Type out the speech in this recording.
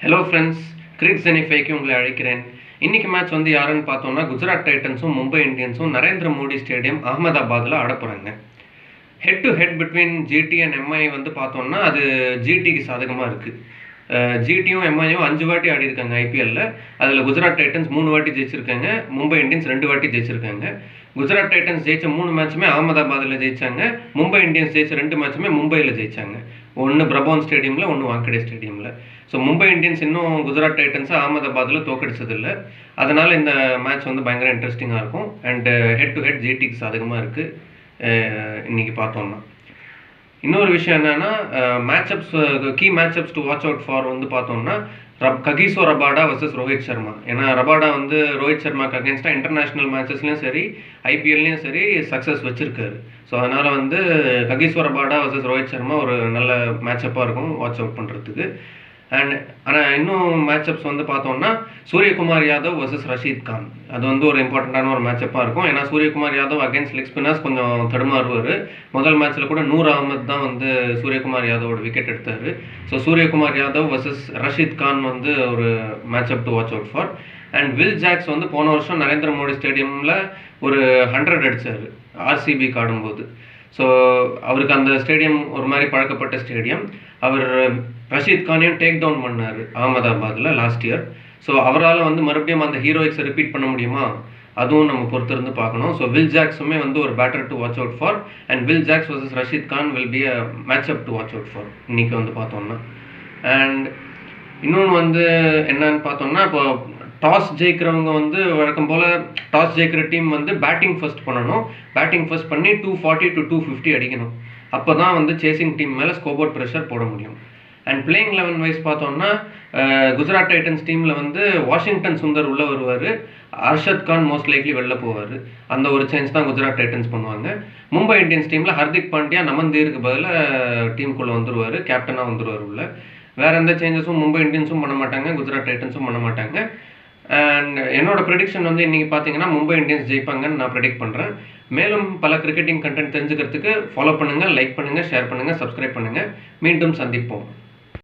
Hello friends, கிரிக் ஜெனிஃபைக்கு உங்களை அழைக்கிறேன். இன்றைக்கி மேட்ச் வந்து யாருன்னு பார்த்தோம்னா குஜராத் டைட்டன்ஸும் மும்பை இந்தியன்ஸும் நரேந்திர மோடி ஸ்டேடியம் அகமதாபாத்தில் ஆட போகிறாங்க. Head to head between GT and MI வந்து பார்த்தோம்னா அது ஜிடிக்கு சாதகமாக இருக்குது. ஜிடியும் எம்ஐயும் 5 வாட்டி ஆடி இருக்காங்க ஐபிஎல்லில். அதில் குஜராத் டைட்டன்ஸ் 3 வாட்டி ஜெயிச்சிருக்காங்க, மும்பை இந்தியன்ஸ் 2 வாட்டி ஜெயிச்சிருக்காங்க. குஜராத் டைட்டன்ஸ் ஜெயிச்ச 3 மேட்சுமே அகமதாபாத்தில் ஜெயிச்சாங்க. மும்பை இந்தியன்ஸ் ஜெயிச்ச 2 மேட்சுமே மும்பையில் ஜெயிச்சாங்க. ஒன்று பிரபோன் ஸ்டேடியமில், ஒன்று வாங்கடே ஸ்டேடியமில். ஸோ மும்பை இந்தியன்ஸ் இன்னும் குஜராத் டைட்டன்ஸை அகமதாபாத்தில் தோக்கடிச்சதில்லை. அதனால் இந்த மேட்ச் வந்து பயங்கர இன்ட்ரெஸ்டிங்காக இருக்கும். அண்டு ஹெட் டு ஹெட் ஜிடிக்கு சாதகமாக இருக்குது இன்றைக்கி பார்த்தோம்னா. இன்னொரு விஷயம் என்னென்னா key matchups to watch out for வந்து பார்த்தோம்னா Kagiso Rabada versus Rohit Sharma. ஏன்னா ரபாடா வந்து ரோஹித் சர்மாக்கு அகேன்ஸ்டாக இன்டர்நேஷ்னல் மேட்சஸ்லையும் சரி ஐபிஎல்லையும் சரி சக்ஸஸ் வச்சுருக்காரு. ஸோ அதனால் வந்து Kagiso Rabada versus Rohit Sharma ஒரு நல்ல மேட்சப்பாக இருக்கும் வாட்ச் அவுட் பண்ணுறதுக்கு. ஆனால் இன்னும் மேட்சப்ஸ் வந்து பார்த்தோம்னா சூரியகுமார் யாதவ் வர்சஸ் ரஷீத் கான், அது வந்து ஒரு இம்பார்ட்டண்ட்டான ஒரு மேட்சப்பாக இருக்கும். ஏன்னா Suryakumar Yadav against leg spinners கொஞ்சம் தடுமாறுவார். முதல் மேட்ச்சில் கூட நூர் அகமத் தான் வந்து சூரியகுமார் யாதவோட விக்கெட் எடுத்தார். ஸோ சூரியகுமார் யாதவ் வர்சஸ் ரஷீத் கான் வந்து ஒரு matchup to watch out for. And Will Jacks வந்து போன வருஷம் நரேந்திர மோடி ஸ்டேடியமில் ஒரு 100 அடித்தார் ஆர்சிபிக்கு ஆடும்போது. ஸோ அவருக்கு அந்த ஸ்டேடியம் ஒரு மாதிரி பழக்கப்பட்ட ஸ்டேடியம். அவர் ரஷீத் கானையும் டேக் டவுன் பண்ணார் அகமதாபாத்தில் லாஸ்ட் இயர். ஸோ அவரால் வந்து மறுபடியும் அந்த ஹீரோயிக்ஸை ரிப்பீட் பண்ண முடியுமா, அதுவும் நம்ம பொறுத்திருந்து பார்க்கணும். ஸோ வில் ஜாக்ஸுமே வந்து ஒரு batter to watch out for. And Will Jacks versus Rashid Khan will be a matchup to watch out for இன்றைக்கி வந்து பார்த்தோம்னா. அண்ட் இன்னொன்று வந்து என்னன்னு பார்த்தோம்னா, இப்போ டாஸ் ஜெயிக்கிறவங்க வந்து வழக்கம் போல் டாஸ் ஜெயிக்கிற டீம் வந்து பேட்டிங் ஃபர்ஸ்ட் பண்ணணும். பேட்டிங் ஃபர்ஸ்ட் பண்ணி 240 to 250 அடிக்கணும். அப்போ தான் வந்து சேசிங் டீம் மேலே ஸ்கோர் ப்ரெஷர் போட முடியும். அண்ட் பிளேயிங் 11 வைஸ் பார்த்தோம்னா குஜராத் டைட்டன்ஸ் டீமில் வந்து வாஷிங்டன் சுந்தர் உள்ளே வருவார், அர்ஷத் கான் மோஸ்ட் லைக்லி வெளில போவார். அந்த ஒரு சேஞ்ச் தான் குஜராத் டைட்டன்ஸ் பண்ணுவாங்க. மும்பை இந்தியன்ஸ் டீமில் ஹர்திக் பாண்டியா நமந்தீருக்கு பதிலாக டீமுக்குள்ளே வந்துடுவார், கேப்டனாக வந்துடுவார் உள்ள. வேறு எந்த சேஞ்சஸும் மும்பை இந்தியன்ஸும் பண்ண மாட்டாங்க, குஜராத் டைட்டன்ஸும் பண்ண மாட்டாங்க. அண்ட் என்னோட ப்ரெடிக்ஷன் வந்து இன்றைக்கி பார்த்தீங்கன்னா மும்பை இந்தியன்ஸ் ஜெயிப்பாங்கன்னு நான் ப்ரெடிக்ட் பண்ணுறேன். மேலும் பல கிரிக்கெட்டிங் கண்டென்ட் தெரிஞ்சுக்கிறதுக்கு ஃபாலோ பண்ணுங்கள், லைக் பண்ணுங்கள், ஷேர் பண்ணுங்கள், சப்ஸ்கிரைப் பண்ணுங்கள். மீண்டும் சந்திப்போம்.